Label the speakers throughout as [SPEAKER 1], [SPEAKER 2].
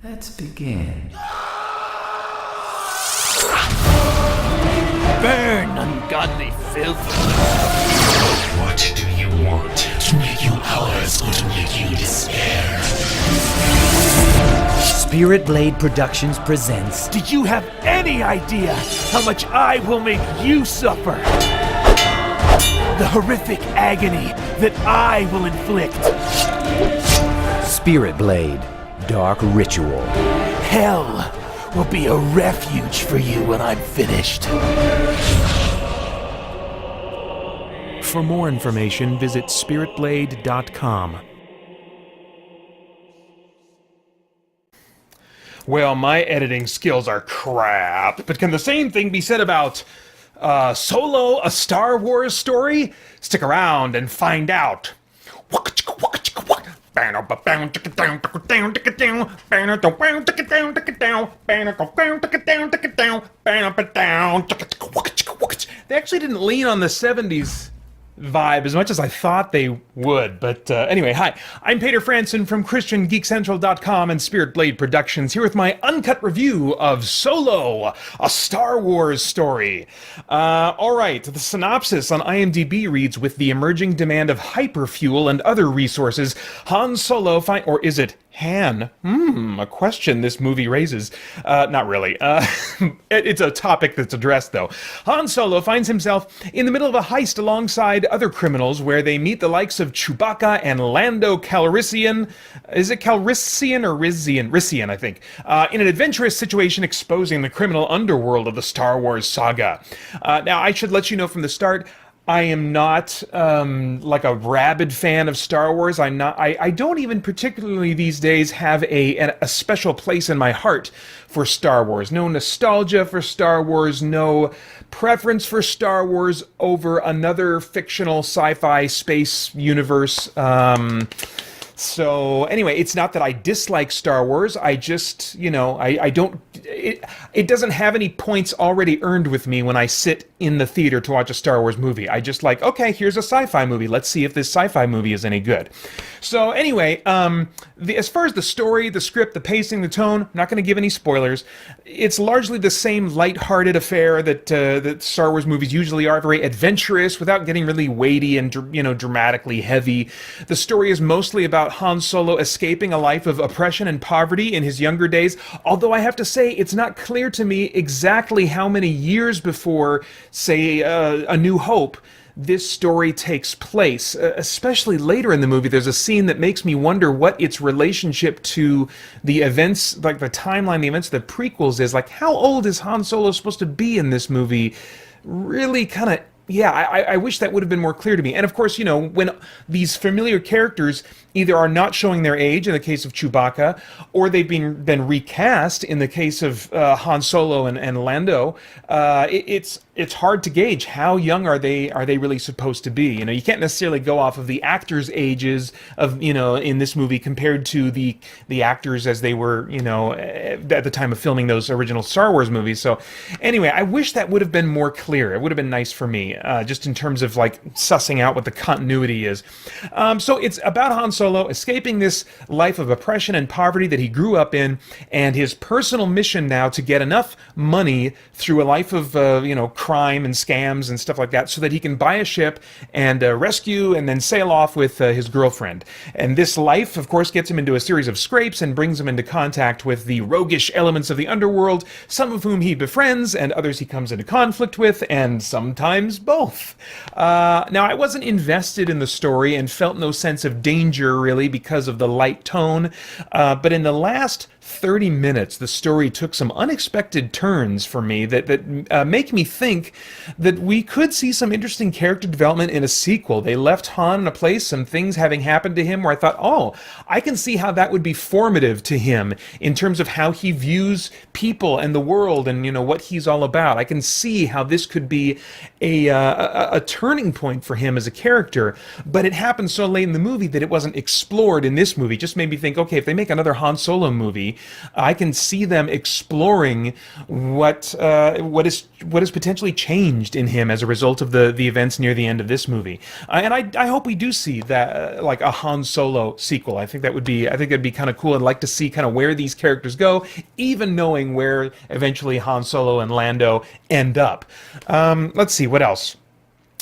[SPEAKER 1] Let's begin.
[SPEAKER 2] Burn, ungodly filth!
[SPEAKER 3] What do you want? To make you ours or to make you despair?
[SPEAKER 4] Spirit Blade Productions presents...
[SPEAKER 2] Do you have any idea how much I will make you suffer? The horrific agony that I will inflict.
[SPEAKER 4] Spirit Blade Dark Ritual.
[SPEAKER 2] Hell will be a refuge for you when I'm finished. For more information, visit spiritblade.com. Well, my editing skills are crap, but can the same thing be said about Solo, a Star Wars story? Stick around and find out. They actually didn't lean on the 70s vibe as much as I thought they would. But anyway, hi, I'm Peter Franson from christiangeekcentral.com and Spirit Blade Productions, here with my uncut review of Solo, a Star Wars story. Alright, the synopsis on IMDb reads, with the emerging demand of hyperfuel and other resources, Han Solo or is it Han? A question this movie raises. Not really. It's a topic that's addressed, though. Han Solo finds himself in the middle of a heist alongside other criminals where they meet the likes of Chewbacca and Lando Calrissian. Is it Calrissian or Rizian? Rissian, I think. In an adventurous situation exposing the criminal underworld of the Star Wars saga. Now, I should let you know from the start, I am not like a rabid fan of Star Wars. I don't even particularly these days have a special place in my heart for Star Wars. No nostalgia for Star Wars. No preference for Star Wars over another fictional sci-fi space universe. So anyway, it's not that I dislike Star Wars. I just, I don't. It doesn't have any points already earned with me when I sit in the theater to watch a Star Wars movie. I just like, okay, here's a sci-fi movie. Let's see if this sci-fi movie is any good. So anyway, as far as the story, the script, the pacing, the tone, I'm not going to give any spoilers. It's largely the same lighthearted affair that Star Wars movies usually are, very adventurous without getting really weighty and dramatically heavy. The story is mostly about Han Solo escaping a life of oppression and poverty in his younger days, although I have to say it's not clear to me exactly how many years before, say, A New Hope, this story takes place. Especially later in the movie, there's a scene that makes me wonder what its relationship to the events, like the timeline, the events of the prequels is. Like, how old is Han Solo supposed to be in this movie? Really kind of... Yeah, I wish that would have been more clear to me. And of course, when these familiar characters either are not showing their age in the case of Chewbacca, or they've been recast in the case of Han Solo and Lando, it's hard to gauge how young are they really supposed to be. You can't necessarily go off of the actors' ages of in this movie compared to the actors as they were at the time of filming those original Star Wars movies. So anyway, I wish that would have been more clear. It would have been nice for me, just in terms of like sussing out what the continuity is. So it's about Han Solo escaping this life of oppression and poverty that he grew up in, and his personal mission now to get enough money through a life of crime and scams and stuff like that, so that he can buy a ship and rescue and then sail off with his girlfriend. And this life, of course, gets him into a series of scrapes and brings him into contact with the roguish elements of the underworld, some of whom he befriends and others he comes into conflict with, and sometimes both. Now, I wasn't invested in the story and felt no sense of danger, really, because of the light tone, but in the last 30 minutes, the story took some unexpected turns for me that make me think that we could see some interesting character development in a sequel. They left Han in a place, some things having happened to him where I thought, oh, I can see how that would be formative to him in terms of how he views people and the world and, what he's all about. I can see how this could be a turning point for him as a character, but it happened so late in the movie that it wasn't explored in this movie. It just made me think, okay, if they make another Han Solo movie, I can see them exploring what is potentially potentially changed in him as a result of the events near the end of this movie. And I hope we do see that, like a Han Solo sequel. I think that'd be kind of cool. I'd like to see kind of where these characters go, even knowing where eventually Han Solo and Lando end up. Let's see, what else?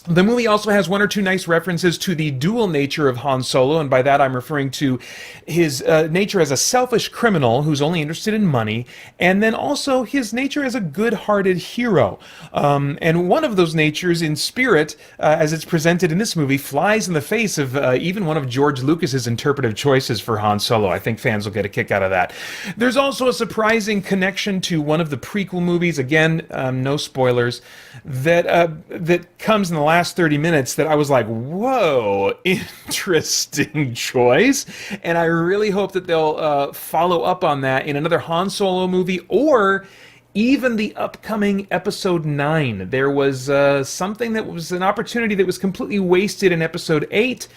[SPEAKER 2] The movie also has one or two nice references to the dual nature of Han Solo, and by that I'm referring to his nature as a selfish criminal who's only interested in money, and then also his nature as a good-hearted hero. And one of those natures in spirit, as it's presented in this movie, flies in the face of even one of George Lucas's interpretive choices for Han Solo. I think fans will get a kick out of that. There's also a surprising connection to one of the prequel movies, again, no spoilers, that comes in the last 30 minutes that I was like, whoa, interesting choice. And I really hope that they'll follow up on that in another Han Solo movie, or even the upcoming Episode 9. There was something that was an opportunity that was completely wasted in Episode 8,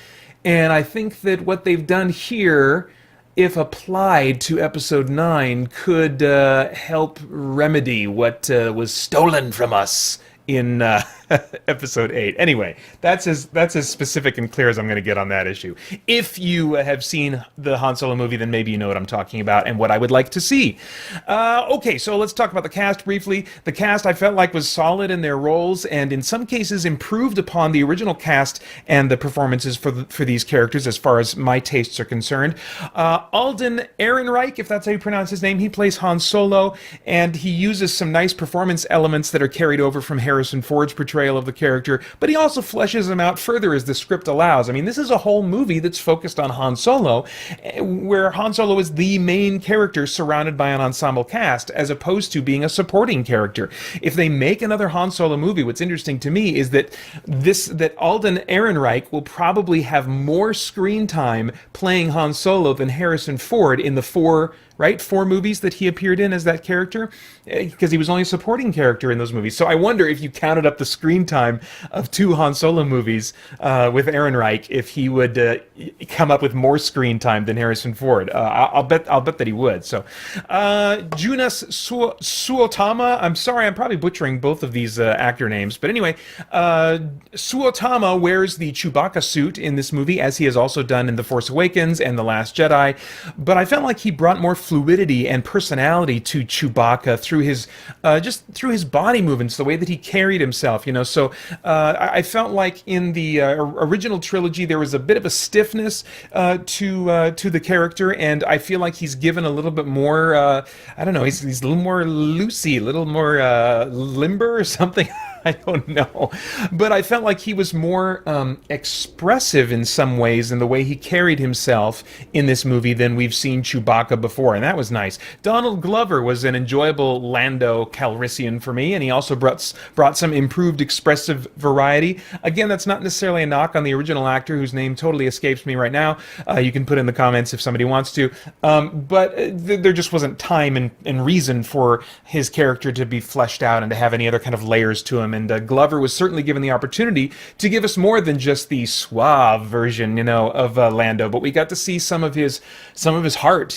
[SPEAKER 2] and I think that what they've done here, if applied to Episode 9, could help remedy what was stolen from us in Episode 8. Anyway, that's as specific and clear as I'm going to get on that issue. If you have seen the Han Solo movie, then maybe you know what I'm talking about and what I would like to see. Okay, so let's talk about the cast briefly. The cast, I felt like, was solid in their roles, and in some cases improved upon the original cast and the performances for these characters, as far as my tastes are concerned. Alden Ehrenreich, if that's how you pronounce his name, he plays Han Solo, and he uses some nice performance elements that are carried over from Harrison Ford's portrayal of the character, but he also fleshes him out further as the script allows. I mean, this is a whole movie that's focused on Han Solo, where Han Solo is the main character surrounded by an ensemble cast, as opposed to being a supporting character. If they make another Han Solo movie, what's interesting to me is that Alden Ehrenreich will probably have more screen time playing Han Solo than Harrison Ford in the four movies that he appeared in as that character, because he was only a supporting character in those movies. So I wonder, if you counted up the screen time of two Han Solo movies with Ehrenreich, if he would come up with more screen time than Harrison Ford. I'll bet that he would. So Jonas Suotama, I'm sorry, I'm probably butchering both of these actor names, but anyway, Suotama wears the Chewbacca suit in this movie, as he has also done in The Force Awakens and The Last Jedi, but I felt like he brought more fluidity and personality to Chewbacca through his body movements, the way that he carried himself, So I felt like in the original trilogy there was a bit of a stiffness to the character, and I feel like he's given a little bit more. I don't know. He's a little more loosey, a little more limber or something. I don't know. But I felt like he was more expressive in some ways in the way he carried himself in this movie than we've seen Chewbacca before, and that was nice. Donald Glover was an enjoyable Lando Calrissian for me, and he also brought some improved expressive variety. Again, that's not necessarily a knock on the original actor, whose name totally escapes me right now. You can put in the comments if somebody wants to. But there just wasn't time and reason for his character to be fleshed out and to have any other kind of layers to him. And Glover was certainly given the opportunity to give us more than just the suave version, of Lando. But we got to see some of his heart,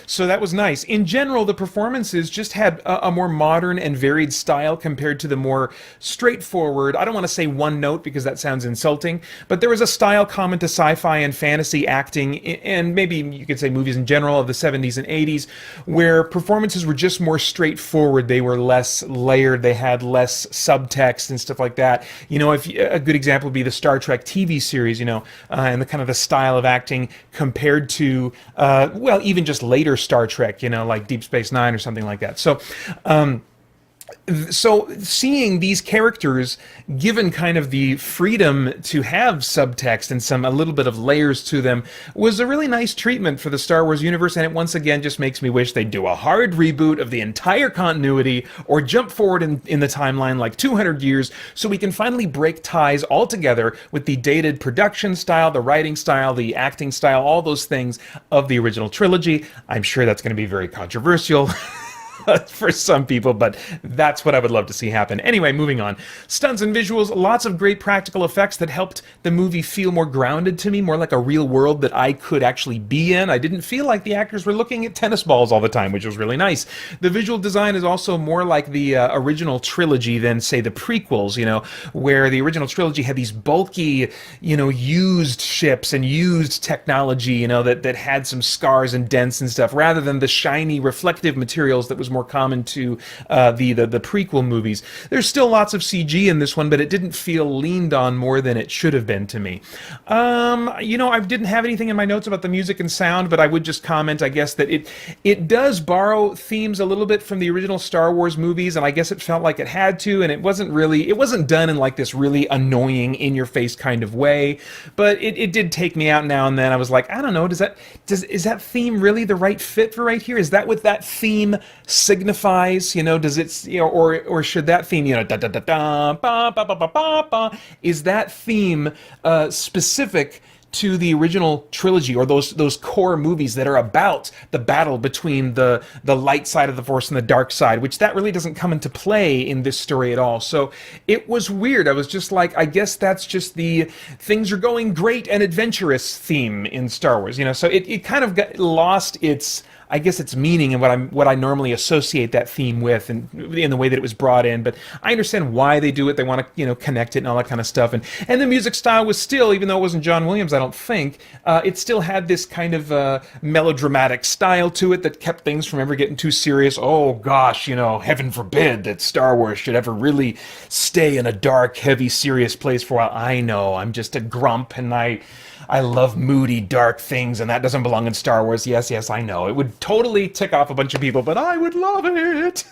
[SPEAKER 2] So that was nice. In general, the performances just had a more modern and varied style compared to the more straightforward, I don't want to say one note because that sounds insulting, but there was a style common to sci-fi and fantasy acting, and maybe you could say movies in general of the 70s and 80s, where performances were just more straightforward. They were less layered. They had less subtext and stuff like that. If a good example would be the Star Trek TV series, and the kind of the style of acting compared to, even just later Star Trek, like Deep Space Nine or something like that. So seeing these characters given kind of the freedom to have subtext and a little bit of layers to them was a really nice treatment for the Star Wars universe, and it once again just makes me wish they'd do a hard reboot of the entire continuity, or jump forward in the timeline like 200 years so we can finally break ties altogether with the dated production style, the writing style, the acting style, all those things of the original trilogy. I'm sure that's going to be very controversial. for some people, but that's what I would love to see happen. Anyway, moving on. Stunts and visuals, lots of great practical effects that helped the movie feel more grounded to me, more like a real world that I could actually be in. I didn't feel like the actors were looking at tennis balls all the time, which was really nice. The visual design is also more like the original trilogy than, say, the prequels, where the original trilogy had these bulky, used ships and used technology, that had some scars and dents and stuff, rather than the shiny, reflective materials that was more common to the prequel movies. There's still lots of CG in this one, but it didn't feel leaned on more than it should have been to me. I didn't have anything in my notes about the music and sound, but I would just comment, I guess, that it does borrow themes a little bit from the original Star Wars movies, and I guess it felt like it had to, and it wasn't done in like this really annoying, in-your-face kind of way, but it did take me out now and then. I was like, I don't know, is that theme really the right fit for right here? Is that what that theme signifies? Does it, or should that theme, da da da da, ba ba ba ba ba ba, is that theme specific to the original trilogy, or those core movies that are about the battle between the light side of the Force and the dark side, which that really doesn't come into play in this story at all. So it was weird. I was just like, I guess that's just the things are going great and adventurous theme in Star Wars, so it kind of got lost its meaning and what I normally associate that theme with, and in the way that it was brought in. But I understand why they do it. They want to connect it and all that kind of stuff. And the music style was still, even though it wasn't John Williams, I don't think, it still had this kind of melodramatic style to it that kept things from ever getting too serious. Oh gosh, heaven forbid that Star Wars should ever really stay in a dark, heavy, serious place for a while. I know, I'm just a grump, and I love moody, dark things, and that doesn't belong in Star Wars. Yes, I know. It would totally tick off a bunch of people, but I would love it.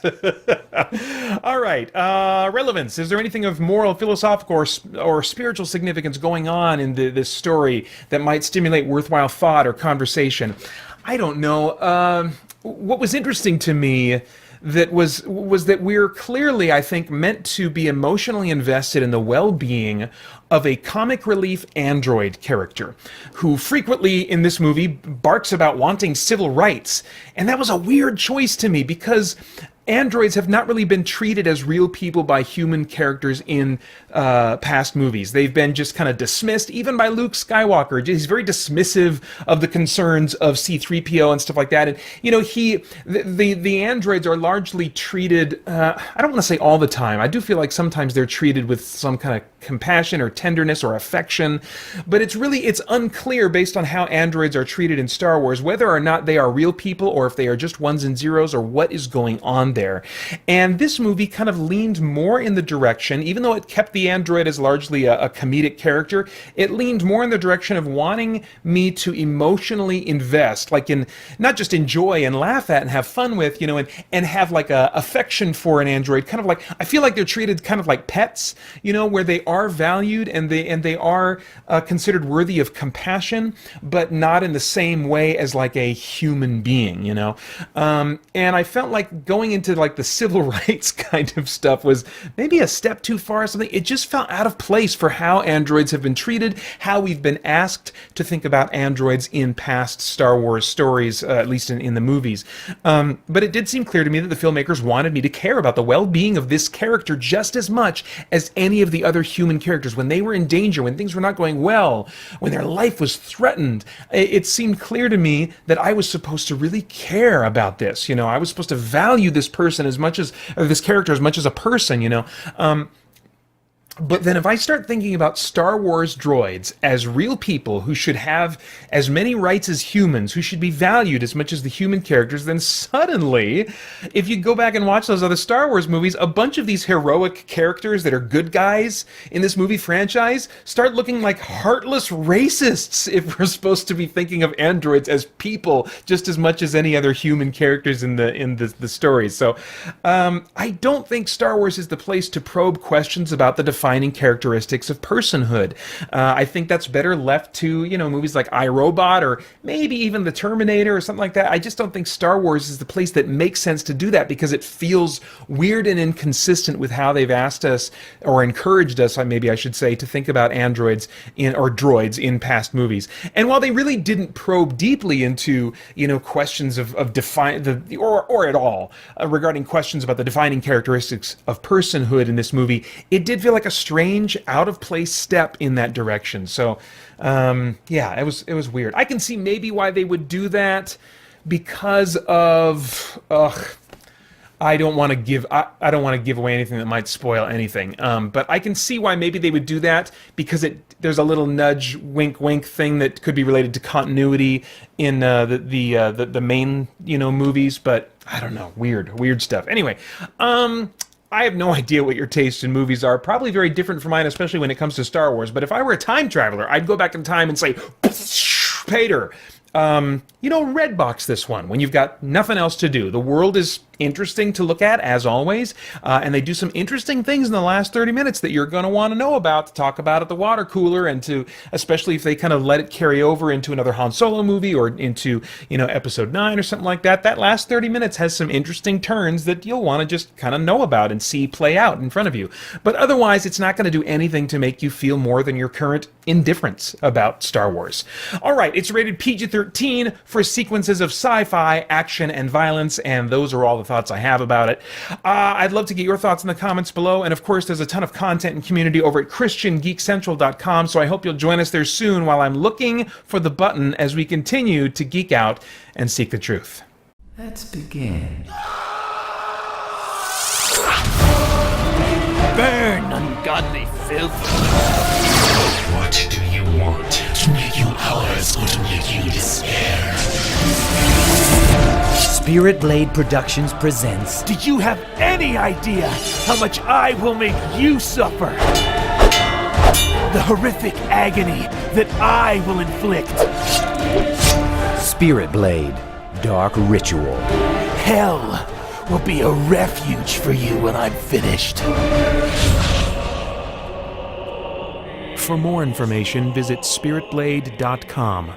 [SPEAKER 2] All right. Relevance. Is there anything of moral, philosophical, or spiritual significance going on in this story that might stimulate worthwhile thought or conversation? I don't know. What was interesting to me was that we're clearly, I think, meant to be emotionally invested in the well-being of a comic relief android character who frequently in this movie barks about wanting civil rights. And that was a weird choice to me, because androids have not really been treated as real people by human characters in past movies. They've been just kind of dismissed, even by Luke Skywalker. He's very dismissive of the concerns of C-3PO and stuff like that. And, the androids are largely treated, I don't want to say all the time. I do feel like sometimes they're treated with some kind of compassion or tenderness or affection, but it's unclear based on how androids are treated in Star Wars, whether or not they are real people or if they are just ones and zeros, or what is going on there. And this movie kind of leaned more in the direction, even though it kept the android as largely a comedic character, it leaned more in the direction of wanting me to emotionally invest, like in not just enjoy and laugh at and have fun with, and have like a affection for an android, kind of like, I feel like they're treated kind of like pets, where they are valued and they are considered worthy of compassion, but not in the same way as like a human being, and I felt like going into like the civil rights kind of stuff was maybe a step too far or something. It just felt out of place for how androids have been treated, how we've been asked to think about androids in past Star Wars stories, at least in the movies. But it did seem clear to me that the filmmakers wanted me to care about the well-being of this character just as much as any of the other human characters. When they were in danger, when things were not going well, when their life was threatened, it seemed clear to me that I was supposed to really care about this. I was supposed to value this person as much as, or this character as much as a person, But then if I start thinking about Star Wars droids as real people who should have as many rights as humans, who should be valued as much as the human characters, then suddenly, if you go back and watch those other Star Wars movies, a bunch of these heroic characters that are good guys in this movie franchise start looking like heartless racists if we're supposed to be thinking of androids as people just as much as any other human characters in the stories. So I don't think Star Wars is the place to probe questions about the defining characteristics of personhood. I think that's better left to, movies like I, Robot or maybe even The Terminator or something like that. I just don't think Star Wars is the place that makes sense to do that because it feels weird and inconsistent with how they've asked us or encouraged us, maybe I should say, to think about androids or droids in past movies. And while they really didn't probe deeply into, questions of or at all regarding questions about the defining characteristics of personhood in this movie, it did feel like a strange, out of place step in that direction. So, it was weird. I can see maybe why they would do that because of I don't want to give away anything that might spoil anything. But I can see why maybe they would do that because there's a little nudge, wink, wink thing that could be related to continuity in the main movies. But I don't know, weird stuff. Anyway, I have no idea what your tastes in movies are. Probably very different from mine, especially when it comes to Star Wars. But if I were a time traveler, I'd go back in time and say, Pater. Redbox this one when you've got nothing else to do. The world is interesting to look at, as always, and they do some interesting things in the last 30 minutes that you're going to want to know about, to talk about at the water cooler, and to, especially if they kind of let it carry over into another Han Solo movie or into, episode 9 or something like that. That last 30 minutes has some interesting turns that you'll want to just kind of know about and see play out in front of you. But otherwise, it's not going to do anything to make you feel more than your current indifference about Star Wars. All right, it's rated PG-13 for sequences of sci-fi, action, and violence, and those are all the thoughts I have about it. I'd love to get your thoughts in the comments below, and of course there's a ton of content and community over at christiangeekcentral.com, so I hope you'll join us there soon while I'm looking for the button as we continue to geek out and seek the truth.
[SPEAKER 4] Let's begin.
[SPEAKER 1] Burn, ungodly filth!
[SPEAKER 3] What do you want to make you ours or to make you despair?
[SPEAKER 4] Spirit Blade Productions presents
[SPEAKER 1] Do you have any idea how much I will make you suffer? The horrific agony that I will inflict.
[SPEAKER 4] Spirit Blade Dark Ritual.
[SPEAKER 1] Hell will be a refuge for you when I'm finished.
[SPEAKER 2] For more information, visit spiritblade.com.